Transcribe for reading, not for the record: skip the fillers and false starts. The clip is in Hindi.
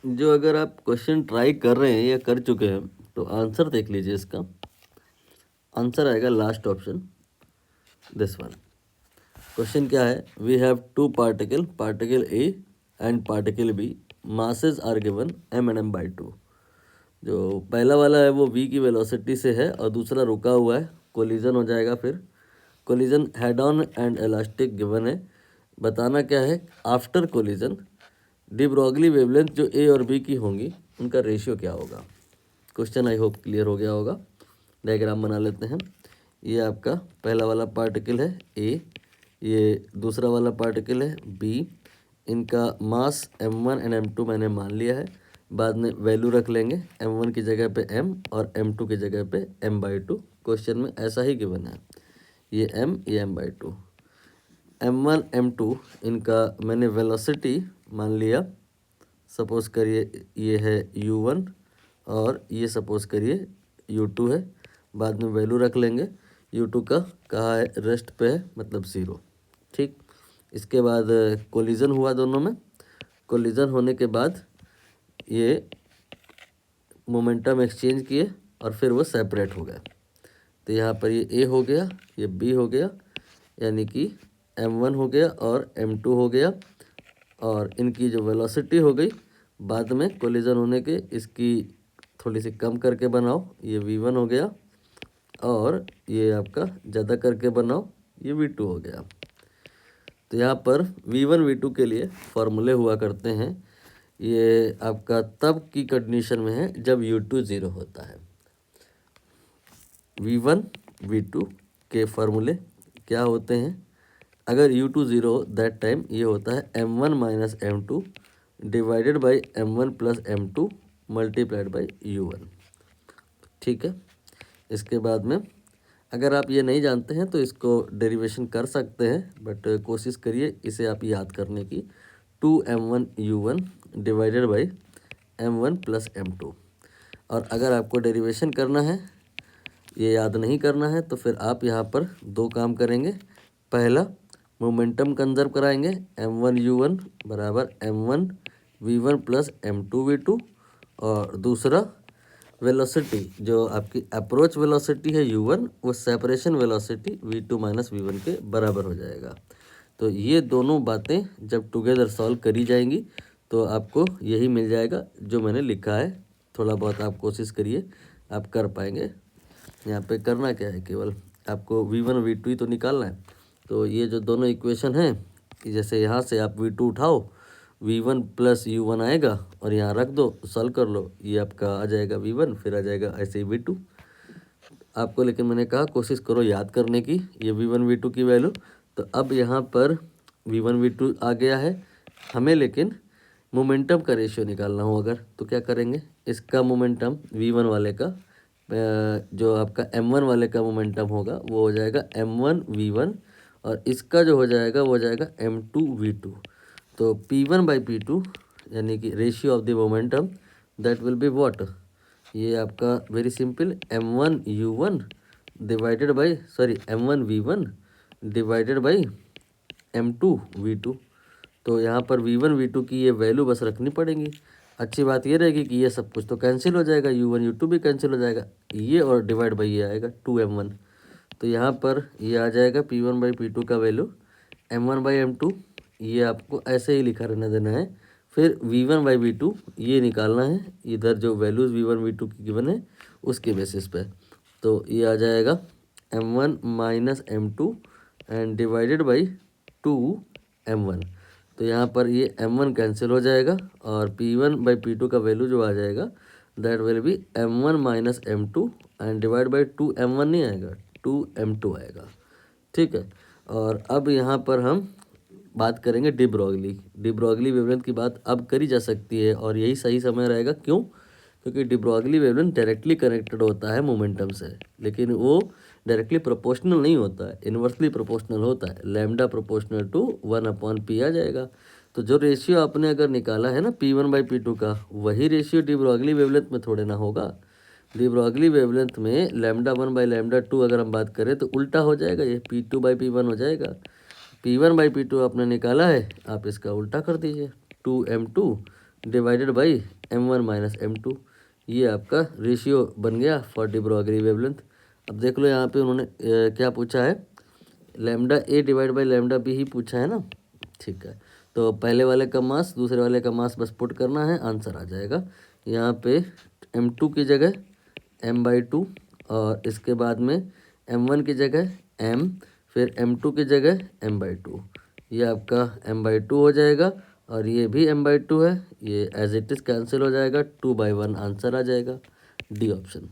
जो अगर आप क्वेश्चन ट्राई कर रहे हैं या कर चुके हैं तो आंसर देख लीजिए। इसका आंसर आएगा last option, this one. Question क्या है? We have two particle, particle A and particle B, masses are given m and m by 2। जो पहला वाला है वो v की वेलोसिटी से है और दूसरा रुका हुआ है, कोलिजन हो जाएगा। फिर collision head on and elastic given है। बताना क्या है? After collision de Broglie wavelength जो ए और बी की होंगी उनका रेशियो क्या होगा। क्वेश्चन आई होप क्लियर हो गया होगा। डायग्राम बना लेते हैं। ये आपका पहला वाला पार्टिकल है ए, ये दूसरा वाला पार्टिकल है बी। इनका मास m1 एंड m2 मैंने मान लिया है। बाद में वैल्यू रख लेंगे, m1 की जगह पे m और m2 की जगह पे m/2। क्वेश्चन में ऐसा ही गिवन है, ये m ये m/2। m1 m2 इनका मैंने वेलोसिटी मान लिया। सपोज करिए ये है u1 और ये सपोज करिए u2 है। बाद में वैल्यू रख लेंगे, u2 का कहाँ है? रेस्ट पे है, मतलब 0। ठीक। इसके बाद कोलिजन हुआ दोनों में। कोलिजन होने के बाद ये मोमेंटम एक्सचेंज किए और फिर वो सेपरेट हो गया। तो यहाँ पर ये ए हो गया, ये बी हो गया, यानी कि m1 हो गया और m2 हो गया। और इनकी जो वेलोसिटी हो गई बाद में कोलिजन होने के, इसकी थोड़ी सी कम करके बनाओ, ये v1 हो गया। और ये आपका ज़्यादा करके बनाओ, ये v2 हो गया। तो यहाँ पर v1 v2 के लिए फॉर्मूले हुआ करते हैं। ये आपका तब की कंडीशन में है जब u2 0 होता है। v1 v2 के फॉर्मूले क्या होते हैं? अगर u2 0 दैट टाइम ये होता है m1 minus m2 divided by m1 plus m2 multiplied by u1। ठीक है। इसके बाद में अगर आप ये नहीं जानते हैं तो इसको डेरिवेशन कर सकते हैं, बट कोशिश करिए इसे आप याद करने की। 2m1 u1 divided by m1 plus m2। और अगर आपको डेरिवेशन करना है, ये याद नहीं करना है, तो फिर आप यहाँ पर दो काम करेंगे। पहला, मोमेंटम कंजर्व कराएंगे, m1 u1 बराबर m1 v1 plus m2 v2। और दूसरा, वेलोसिटी जो आपकी अप्रोच वेलोसिटी है u1, वो separation velocity v2 minus v1 के बराबर हो जाएगा। तो ये दोनों बातें जब टुगेदर सॉल्व करी जाएंगी तो आपको यही मिल जाएगा जो मैंने लिखा है। थोड़ा बहुत आप कोशिश करिए, आप कर पाएंगे। यहाँ पे करना क्या है, केवल आपको v1 v2 ही तो निकालना है। तो ये जो दोनों इक्वेशन हैं, जैसे यहाँ से आप v2 उठाओ, v1 प्लस u1 आएगा और यहाँ रख दो, सॉल्व कर लो, ये आपका आ जाएगा v1, फिर आ जाएगा ऐसे ही v2 आपको। लेकिन मैंने कहा कोशिश करो याद करने की, ये v1 v2 की वैल्यू। तो अब यहाँ पर v1 v2 आ गया है हमें, लेकिन मोमेंटम का रेशियो निकालना हो अगर, तो क्या करेंगे? इसका मोमेंटम v1 वाले का जो आपका m1 वाले का मोमेंटम होगा वो हो जाएगा m1 v1, और इसका जो हो जाएगा वो हो जाएगा m2 v2। तो p1 बाई p2 यानी कि ratio of the momentum, that will be what? ये आपका very simple, m1 u1 divided by m1 v1 divided by m2 v2। तो यहाँ पर v1 v2 की ये वैल्यू बस रखनी पड़ेगी। अच्छी बात ये रहेगी कि ये सब कुछ तो कैंसिल हो जाएगा, u1 u2 भी कैंसिल हो जाएगा, ये और डिवाइड बाई ये आएगा 2m1। तो यहाँ पर ये आ जाएगा p1 बाई p2 का वैल्यू m1 बाई m2, ये आपको ऐसे ही लिखा रहने देना है। फिर v1 बाई v2 ये निकालना है, इधर जो वैल्यूज़ v1 v2 की गिवन है उसके बेसिस पे। तो ये आ जाएगा m1 minus m2 and divided by 2m1। तो यहाँ पर ये m1 कैंसिल हो जाएगा और p1 बाई p2 का वैल्यू जो आ जाएगा that will be m1 minus m2 and divide by 2m1 नहीं आएगा, 2m2 आएगा। ठीक है। और अब यहाँ पर हम बात करेंगे डी ब्रॉगली वेवलेंथ की बात अब करी जा सकती है, और यही सही समय रहेगा। क्यों? क्योंकि de Broglie wavelength directly connected होता है मोमेंटम से, लेकिन वो डायरेक्टली प्रोपोर्शनल नहीं होता है, इन्वर्सली प्रोपोर्शनल होता है। लैम्डा प्रोपोर्शनल टू 1/p आ जाएगा। तो जो रेशियो आपने अगर निकाला है ना p1 बाई p2 का, वही रेशियो डी ब्रॉगली वेवलेंथ में थोड़े ना होगा। डी ब्रॉगली वेवलेंथ में λ1 बाई λ2 अगर हम बात करें तो उल्टा हो जाएगा, ये p2 बाई p1 हो जाएगा। p1 बाई p2 आपने निकाला है, आप इसका उल्टा कर दीजिए, 2m2 divided by m1 minus m2। ये आपका रेशियो बन गया फॉर डी ब्रोगली वेवलेंथ। अब देख लो यहाँ पे उन्होंने क्या पूछा है, lambda A divide by lambda B ही पूछा है ना। ठीक है, तो पहले वाले का मास दूसरे वाले का मास बस पुट करना है, आंसर आ जाएगा। यहाँ पे m2 की जगह m/2 और इसके बाद में m1 की जगह m, फिर m2 की जगह m/2। ये आपका m/2 हो जाएगा और ये भी m/2 है, ये एज इट इज़ कैंसिल हो जाएगा, 2/1 आंसर आ जाएगा, डी ऑप्शन।